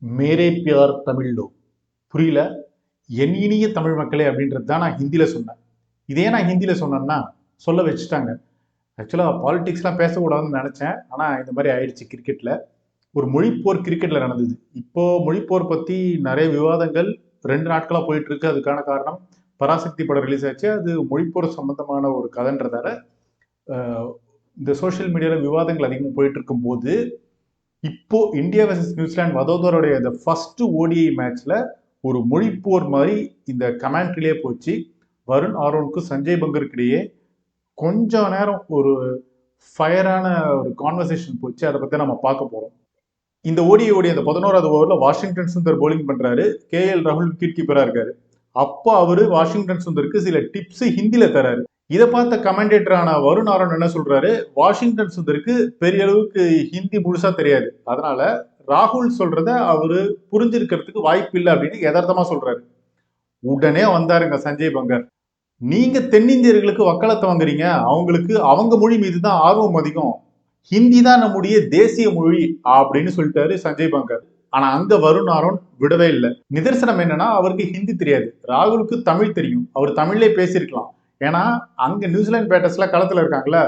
மேரே பியார் தமிழோ புரியல. என் இனிய தமிழ் மக்களே அப்படின்றது தான் நான் ஹிந்தியில சொன்னேன். இதே நான் ஹிந்தியில சொன்னேன்னா சொல்ல வச்சுட்டாங்க. ஆக்சுவலா பாலிடிக்ஸ்லாம் பேசக்கூடாதுன்னு நினைச்சேன். ஆனா இந்த மாதிரி ஆயிடுச்சு கிரிக்கெட்ல. ஒரு மொழிப்போர் கிரிக்கெட்ல நடந்தது. இப்போ மொழிப்போர் பத்தி நிறைய விவாதங்கள் 2 நாட்களா போயிட்டு இருக்கு. அதுக்கான காரணம் பராசக்தி படம் ரிலீஸ் ஆச்சு. அது மொழிப்போர் சம்பந்தமான ஒரு கதைன்றதால அஹ், இந்த சோஷியல் மீடியால விவாதங்கள் அதிகமாக போயிட்டு இருக்கும் போது இப்போ இந்தியா வர்சஸ் நியூசிலாந்து வதோதரோடைய இந்த ஃபர்ஸ்ட் ஓடிஐ மேட்ச்ல ஒரு மொழிப்போர் மாதிரி இந்த கமெண்ட்ரிலே போச்சு. வருண் ஆரோனுக்கும் சஞ்சய் பங்கருக்கு இடையே கொஞ்ச நேரம் ஒரு ஃபயரான ஒரு கான்வர்சேஷன் போச்சு. அதை பத்தி நம்ம பார்க்க போறோம். இந்த ஓடிஐ அந்த 11வது ஓவர்ல வாஷிங்டன் சுந்தர் போலிங் பண்றாரு. ராகுல் விக்கெட் கீப்பரா இருக்காரு. அப்போ அவரு வாஷிங்டன் சுந்தருக்கு சில டிப்ஸ் ஹிந்தில தராரு. இதை பார்த்த கமெண்டேட்டரான வருண் ஆரோன் என்ன சொல்றாரு, வாஷிங்டன் சுந்தருக்கு பெரிய அளவுக்கு ஹிந்தி முழுசா தெரியாது, அதனால ராகுல் சொல்றத அவரு புரிஞ்சிருக்கிறதுக்கு வாய்ப்பு இல்லை அப்படின்னு யதார்த்தமா சொல்றாரு. உடனே வந்தாருங்க சஞ்சய் பங்கர். நீங்க தென்னிந்தியர்களுக்கு வக்காலத்தை வாங்குறீங்க, அவங்களுக்கு அவங்க மொழி மீது தான் ஆர்வம் அதிகம், ஹிந்தி தான் நம்முடைய தேசிய மொழி அப்படின்னு சொல்லிட்டாரு சஞ்சய் பங்கர். ஆனா அங்க வருண் ஆரோன் விடவே இல்லை. நிதர்சனம் என்னன்னா, அவருக்கு ஹிந்தி தெரியாது, ராகுலுக்கு தமிழ் தெரியும், அவர் தமிழ்லே பேசியிருக்கலாம். ஏன்னா அங்க நியூசிலாந்து பேட்டர்ஸ்ல களத்துல இருக்காங்கல்ல,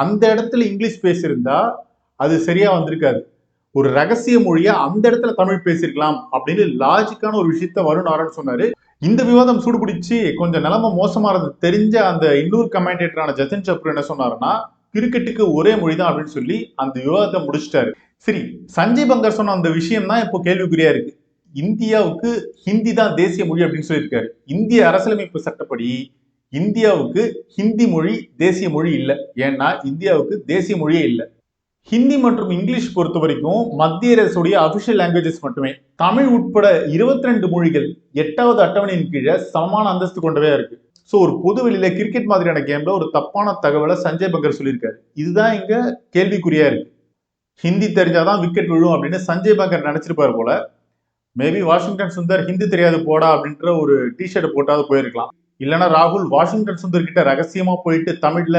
அந்த இடத்துல இங்கிலீஷ் பேசியிருந்தா அது சரியா வந்திருக்காது. ஒரு ரகசிய மொழியா அந்த இடத்துல தமிழ் பேசியிருக்கலாம் அப்படின்னு லாஜிக்கான ஒரு விஷயத்த வருண் ஆரோன் சொன்னாரு. இந்த விவாதம் சூடுபிடிச்சு கொஞ்சம் நிலைமை மோசமானது தெரிஞ்ச அந்த இன்னொரு கமெண்டேட்டரான ஜதின் சப்ரு என்ன சொன்னாருன்னா, கிரிக்கெட்டுக்கு ஒரே மொழி தான் அப்படின்னு சொல்லி அந்த விவாதத்தை முடிச்சிட்டாரு. சரி, சஞ்சய் பங்கர் சொன்ன அந்த விஷயம் தான் இப்போ கேள்விக்குறியா இருக்கு. இந்தியாவுக்கு ஹிந்தி தான் தேசிய மொழி அப்படின்னு சொல்லியிருக்காரு. இந்திய அரசியலமைப்பு சட்டப்படி இந்தியாவுக்கு ஹிந்தி மொழி தேசிய மொழி இல்லை. ஏன்னா இந்தியாவுக்கு தேசிய மொழியே இல்லை. ஹிந்தி மற்றும் இங்கிலீஷ் பொறுத்த வரைக்கும் மத்திய அரசுடைய அபிஷியல் லாங்குவேஜஸ் மட்டுமே. தமிழ் உட்பட 22 மொழிகள் 8வது அட்டவணையின் கீழே சமமான அந்தஸ்து கொண்டவே இருக்கு. ஸோ ஒரு பொது வெளியில கிரிக்கெட் மாதிரியான கேம்ல ஒரு தப்பான தகவலை சஞ்சய் பங்கர் சொல்லியிருக்காரு. இதுதான் இங்க கேள்விக்குறியா இருக்கு. ஹிந்தி தெரிஞ்சாதான் விக்கெட் விழும் அப்படின்னு சஞ்சய் பங்கர் நினைச்சிருப்பாரு போல. மேபி வாஷிங்டன் சுந்தர் ஹிந்தி தெரியாது போடா அப்படின்ற ஒரு டிஷர்ட் போட்டாவது போயிருக்கலாம். இல்லைன்னா ராகுல் வாஷிங்டன் சுந்தர் கிட்ட ரகசியமா போயிட்டு தமிழ்ல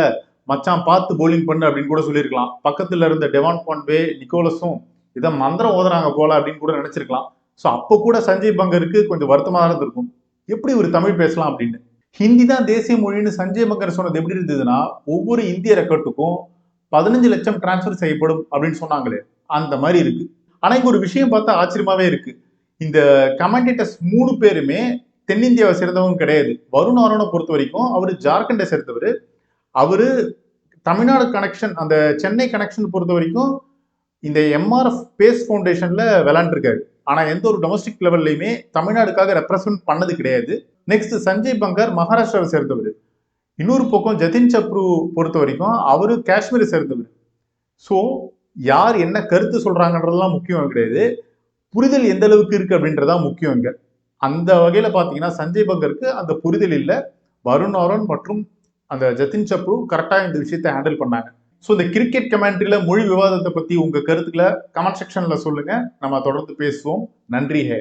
மச்சான் பார்த்து போலிங் பண்ணு அப்படின்னு கூட சொல்லியிருக்கலாம். பக்கத்துல இருந்த டெவான் பான்வே, நிக்கோலஸும் இதை மந்திரம் ஓதுறாங்க போல அப்படின்னு கூட நினைச்சிருக்கலாம். ஸோ அப்போ கூட சஞ்சய் பங்கருக்கு கொஞ்சம் வருத்தமாக தான் இருந்திருக்கும், எப்படி ஒரு தமிழ் பேசலாம் அப்படின்னு. ஹிந்தி தான் தேசிய மொழின்னு சஞ்சய் பங்கர் சொன்னது எப்படி இருந்ததுன்னா, ஒவ்வொரு இந்திய ரெக்கார்டுக்கும் 15 லட்சம் டிரான்ஸ்பர் செய்யப்படும் அப்படின்னு சொன்னாங்களே, அந்த மாதிரி இருக்கு. ஆனா இங்க ஒரு விஷயம் பார்த்தா ஆச்சரியமாவே இருக்கு. இந்த கமெண்டேட்டர்ஸ் 3 பேருமே தென்னிந்தியாவை சேர்ந்தவங்க கிடையாது. வருண் ஆரோனை பொறுத்த வரைக்கும் அவரு ஜார்க்கண்டை சேர்ந்தவர். அவரு தமிழ்நாடு கனெக்ஷன், அந்த சென்னை கனெக்ஷன் பொறுத்த வரைக்கும் இந்த எம்ஆர்எஃப் பேஸ் ஃபவுண்டேஷன்ல விளையாண்டுருக்காரு. ஆனா எந்த ஒரு டொமஸ்டிக் லெவல்லையுமே தமிழ்நாடுக்காக ரெப்ரசென்ட் பண்ணது கிடையாது. நெக்ஸ்ட் சஞ்சய் பங்கர் மகாராஷ்டிராவை சேர்ந்தவர். இன்னொரு பக்கம் ஜதின் சப்ரு பொறுத்த வரைக்கும் அவரு காஷ்மீரை சேர்ந்தவர். ஸோ யார் என்ன கருத்து சொல்றாங்கன்றதெல்லாம் முக்கியம் கிடையாது, புரிதல் எந்த அளவுக்கு இருக்கு அப்படின்றதான் முக்கியம் இங்க. அந்த வகையில பாத்தீங்கன்னா சஞ்சய் பங்கருக்கு அந்த புரிதல் இல்லை. வருண் ஆரோன் மற்றும் அந்த ஜதின் சப்ரு கரெக்டா இந்த விஷயத்தை ஹேண்டில் பண்ணாங்க. ஸோ இந்த கிரிக்கெட் கமெண்ட்ரியில மொழி விவாதத்தை பத்தி உங்க கருத்துக்களை கமெண்ட் செக்ஷன்ல சொல்லுங்க. நம்ம தொடர்ந்து பேசுவோம். நன்றி ஹே.